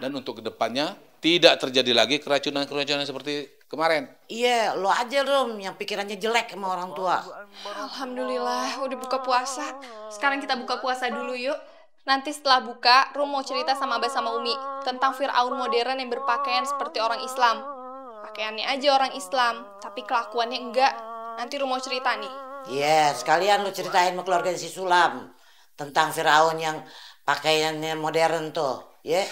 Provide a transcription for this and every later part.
Dan untuk kedepannya tidak terjadi lagi keracunan-keracunan seperti kemarin. Iya, lo aja Rum yang pikirannya jelek sama orang tua. Alhamdulillah udah buka puasa. Sekarang kita buka puasa dulu yuk. Nanti setelah buka, Rum mau cerita sama Abah sama Umi tentang Fir'aun modern yang berpakaian seperti orang Islam. Pakaiannya aja orang Islam, tapi kelakuannya enggak. Nanti Rum mau cerita nih. Iya, sekalian lo ceritain sama keluarga si Sulam tentang Firaun yang pakaiannya modern tuh, ya.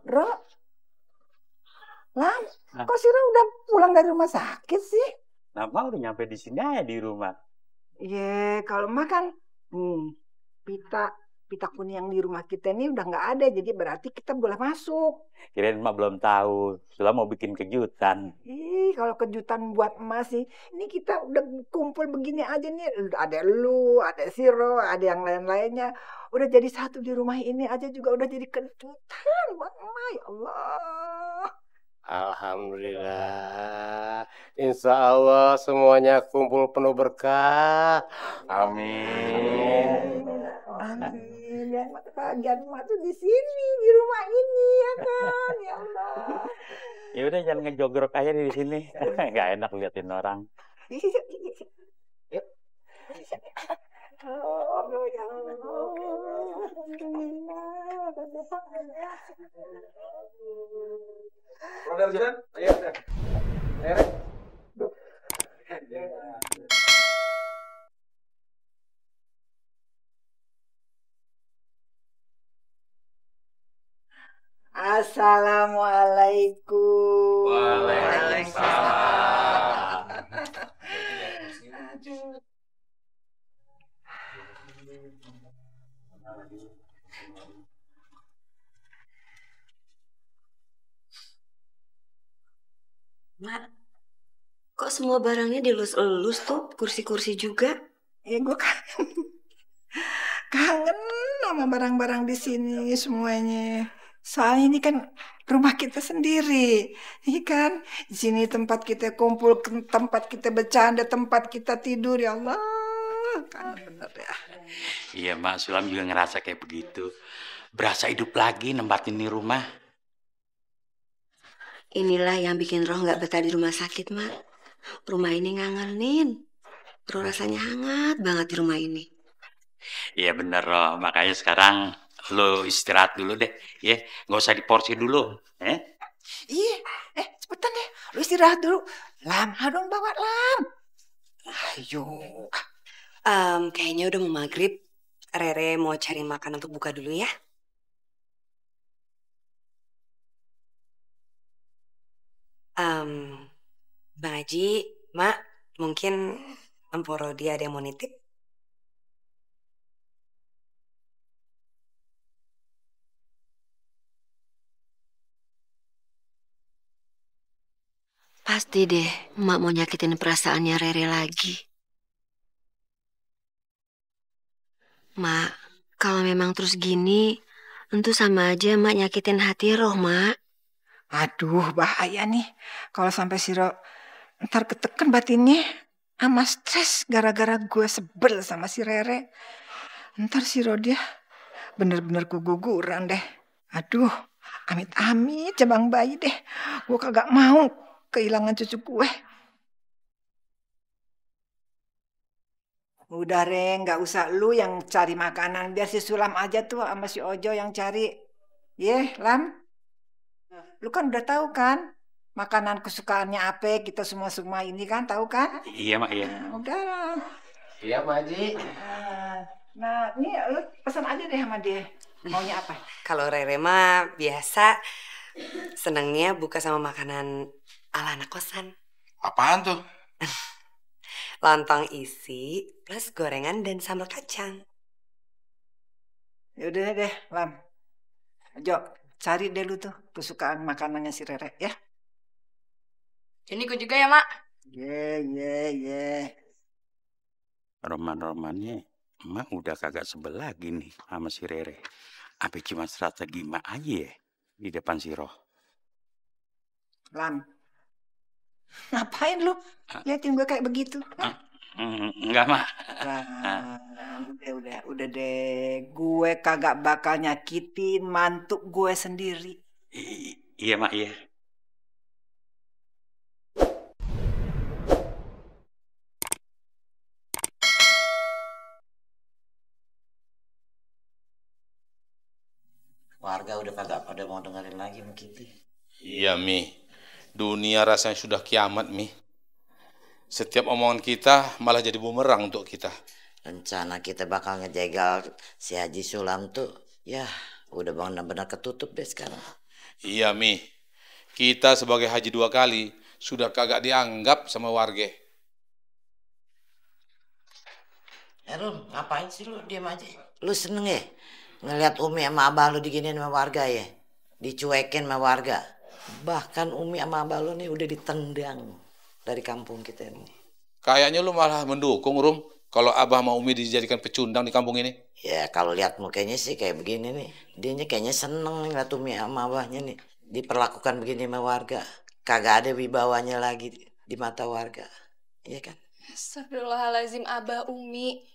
Bro, Lam, kok Sira udah pulang dari rumah sakit sih? Nama udah nyampe di sini aja di rumah. Iya, kalau makan, pita kuning yang di rumah kita ini udah nggak ada, jadi berarti kita boleh masuk. Kirain emak belum tahu, Sulam mau bikin kejutan. Ih, kalau kejutan buat emas sih, ini kita udah kumpul begini aja nih. Ada lu, ada Siro, ada yang lain-lainnya. Udah jadi satu di rumah ini aja juga udah jadi kejutan buat emak, ya Allah. Alhamdulillah. Insya Allah semuanya kumpul penuh berkah. Amin. Amin. Ya, kebahagiaan emak tuh di sini, di rumah ini, ya kan, ya Allah. Ya udah jangan ngejogrok aja di sini. Nggak enak liatin orang. Yuk. Oh, ya Allah. Alhamdulillah. Udah jalan? Ayo. Assalamualaikum. Waalaikumsalam. Aduh. Mak, kok semua barangnya dilus-elus tuh, kursi-kursi juga? Ya gue kangen sama barang-barang di sini semuanya. Soalnya ini kan rumah kita sendiri, ini kan di sini tempat kita kumpul, tempat kita bercanda, tempat kita tidur, ya Allah, kan bener ya. Iya mak, Sulam juga ngerasa kayak begitu. Berasa hidup lagi nempatin di rumah. Inilah yang bikin Roh nggak betah di rumah sakit, Mak. Rumah ini ngangenin. Roh rasanya hangat banget di rumah ini. Iya bener Roh, makanya sekarang lo istirahat dulu deh, ya, nggak usah diporsi dulu, Iya, cepetan deh, lu istirahat dulu. Lam, dong bawa Lam. Ayo. Kayaknya udah mau maghrib. Rere mau cari makan untuk buka dulu ya. Bang Haji, Mak, mungkin Empo Rodi ada yang mau nitip? Pasti deh, Mak mau nyakitin perasaannya Rere lagi. Mak, kalau memang terus gini, tentu sama aja Mak nyakitin hati Roh, Mak. Aduh, bahaya nih. Kalau sampai Siro ntar ketekan batinnya sama stres gara-gara gue sebel sama si Rere. Ntar Siro dia bener-bener keguguran deh. Aduh, amit-amit cabang bayi deh. Gue kagak mau kehilangan cucu gue. Udah Reng, gak usah lu yang cari makanan. Biar si Sulam aja tuh sama si Ojo yang cari. Yeh, Lam. Lu kan udah tahu kan makanan kesukaannya apa, kita semua ini kan tahu kan? Iya mak, iya. Udah. Iya Pak Haji. Nah, ini lu pesan aja deh sama dia. Maunya apa? Kalau Rere mah biasa senangnya buka sama makanan ala anak kosan. Apaan tuh? Lontong isi plus gorengan dan sambal kacang. Yaudah deh, Lam. Jo, cari deh lu tuh kesukaan makanannya si Rere ya. Ini gue juga ya, Mak. Ye. Roman-romannya emak udah kagak sebel lagi nih sama si Rere. Apa cuma strategi emak aja ya di depan si Roh? Lam, ngapain lu liatin gue kayak begitu? Enggak, Mak. Nah, udah deh. Gue kagak bakal nyakitin mantu gue sendiri. Iya, Mak, iya. Warga udah kagak pada mau dengerin lagi begitu. Iya, Mi. Dunia rasanya sudah kiamat, Mi. Setiap omongan kita malah jadi bumerang untuk kita. Rencana kita bakal ngejegal si Haji Sulam tuh, ya udah benar-benar ketutup deh sekarang. Iya, Mi. Kita sebagai haji 2 kali sudah kagak dianggap sama warga. Rum, ngapain sih lu diam aja? Lu seneng ya ngeliat Umi sama Abah lu diginiin sama warga ya? Dicuekin sama warga. Bahkan Umi sama Abah lu nih udah ditendang dari kampung kita ini. Kayaknya lu malah mendukung, Rum, kalau Abah sama Umi dijadikan pecundang di kampung ini. Ya kalau lihat mukanya sih kayak begini nih. Dianya kayaknya seneng ngeliat Umi sama Abahnya nih diperlakukan begini sama warga. Kagak ada wibawanya lagi di mata warga. Iya kan? Astagfirullahaladzim, Abah, Umi.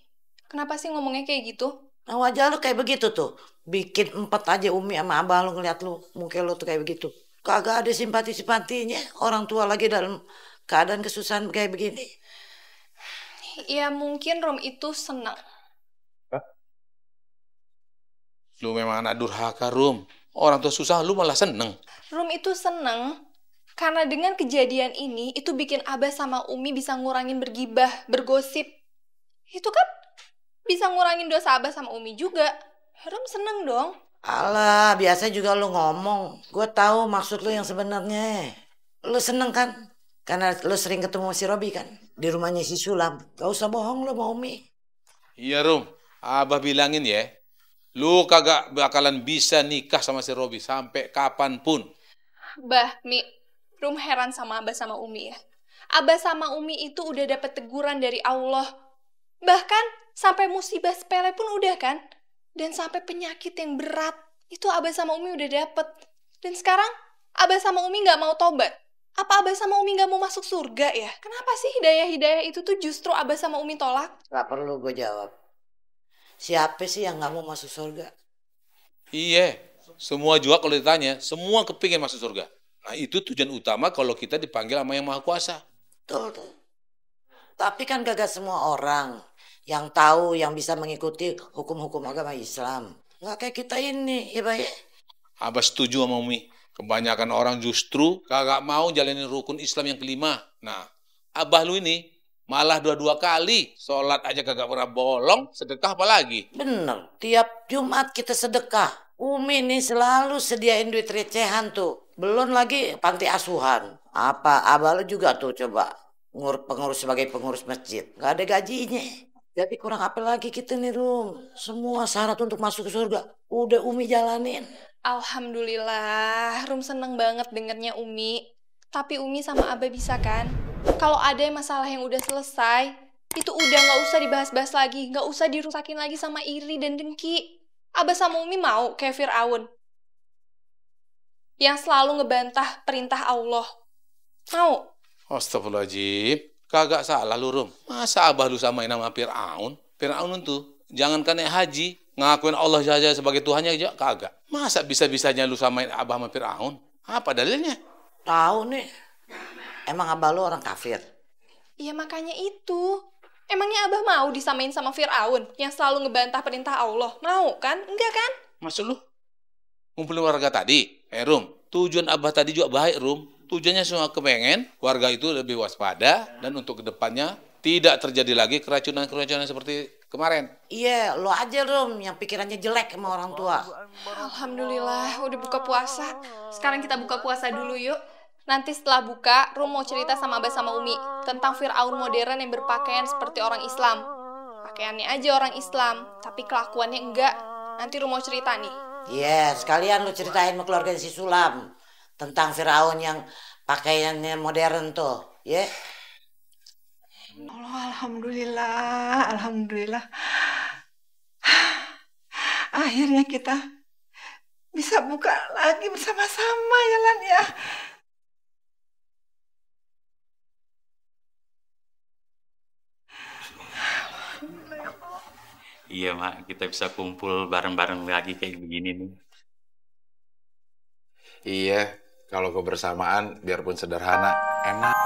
Kenapa sih ngomongnya kayak gitu? Nah wajah lu kayak begitu tuh. Bikin 4 aja Umi sama Abah lu ngeliat lu. Muka lu tuh kayak begitu. Kagak ada simpati-simpatinya. Orang tua lagi dalam keadaan kesusahan kayak begini. Ya mungkin Rom itu senang. Lu memang anak durhaka, Rum. Orang tua susah, lu malah seneng. Rom itu senang karena dengan kejadian ini itu bikin Abah sama Umi bisa ngurangin bergibah, bergosip. Itu kan bisa ngurangin dosa Abah sama Umi juga. Rom seneng dong. Alah, biasa juga lu ngomong. Gue tahu maksud lu yang sebenarnya. Lu seneng kan? Karena lu sering ketemu si Robi kan? Di rumahnya si Sulam. Gak usah bohong lu sama Umi. Iya, Rum. Abah bilangin ya, lu kagak bakalan bisa nikah sama si Robi sampai kapanpun. Bah, Mi, Rum heran sama Abah sama Umi ya. Abah sama Umi itu udah dapet teguran dari Allah. Bahkan sampai musibah sepele pun udah kan? Dan sampai penyakit yang berat, itu Abah sama Umi udah dapet. Dan sekarang Abah sama Umi gak mau tobat. Apa Abah sama Umi gak mau masuk surga ya? Kenapa sih hidayah-hidayah itu tuh justru Abah sama Umi tolak? Gak perlu gue jawab. Siapa sih yang gak mau masuk surga? Iya, semua juga kalau ditanya, semua kepingin masuk surga. Nah itu tujuan utama kalau kita dipanggil sama Yang Maha Kuasa. Betul tuh. Tapi kan kagak semua orang yang tahu, yang bisa mengikuti hukum-hukum agama Islam. Nggak kayak kita ini, ya Pak ya? Abah setuju sama Umi. Kebanyakan orang justru kagak mau jalanin rukun Islam yang kelima. Nah, Abah lu ini malah 2 kali. Sholat aja kagak pernah bolong, sedekah apalagi. Bener, tiap Jumat kita sedekah. Umi nih selalu sediain duit recehan tuh. Belum lagi panti asuhan. Apa, Abah lu juga tuh coba pengurus sebagai pengurus masjid. Nggak ada gajinya. Jadi kurang apa lagi kita nih Rum. Semua syarat untuk masuk ke surga udah Umi jalanin. Alhamdulillah, Rum seneng banget dengernya Umi. Tapi Umi sama Abah bisa kan? Kalau ada masalah yang udah selesai, itu udah gak usah dibahas-bahas lagi. Gak usah dirusakin lagi sama iri dan dengki. Abah sama Umi mau kayak Fir'aun. Yang selalu ngebantah perintah Allah. Mau? Astagfirullahaladzim. Kagak salah lu, Rum. Masa Abah lu samain nama Fir'aun? Fir'aun itu, jangankan naik haji, ngakuin Allah saja sebagai Tuhannya aja kagak. Masa bisa-bisanya lu samain Abah sama Fir'aun? Apa dalilnya? Tahu nih, emang Abah lu orang kafir? Iya makanya itu. Emangnya Abah mau disamain sama Fir'aun yang selalu ngebantah perintah Allah? Mau kan? Enggak kan? Maksud lu? Ngumpulin warga tadi? Rum, tujuan Abah tadi juga baik, Rum. Tujuannya semua kepengen warga itu lebih waspada dan untuk kedepannya tidak terjadi lagi keracunan-keracunan seperti kemarin. Iya, lo aja Rum yang pikirannya jelek sama orang tua. Alhamdulillah, udah buka puasa. Sekarang kita buka puasa dulu yuk. Nanti setelah buka, Rum mau cerita sama Abah sama Umi tentang Fir'aun modern yang berpakaian seperti orang Islam. Pakaiannya aja orang Islam, tapi kelakuannya enggak. Nanti Rum mau cerita nih. Iya, sekalian lo ceritain sama keluarga si Sulam tentang Fir'aun yang pakaiannya modern tuh, ya. Allah, alhamdulillah, alhamdulillah. Akhirnya kita bisa buka lagi bersama-sama ya Lan ya. Iya, Mak, kita bisa kumpul bareng-bareng lagi kayak begini nih. Iya, kalau kebersamaan biarpun sederhana, enak.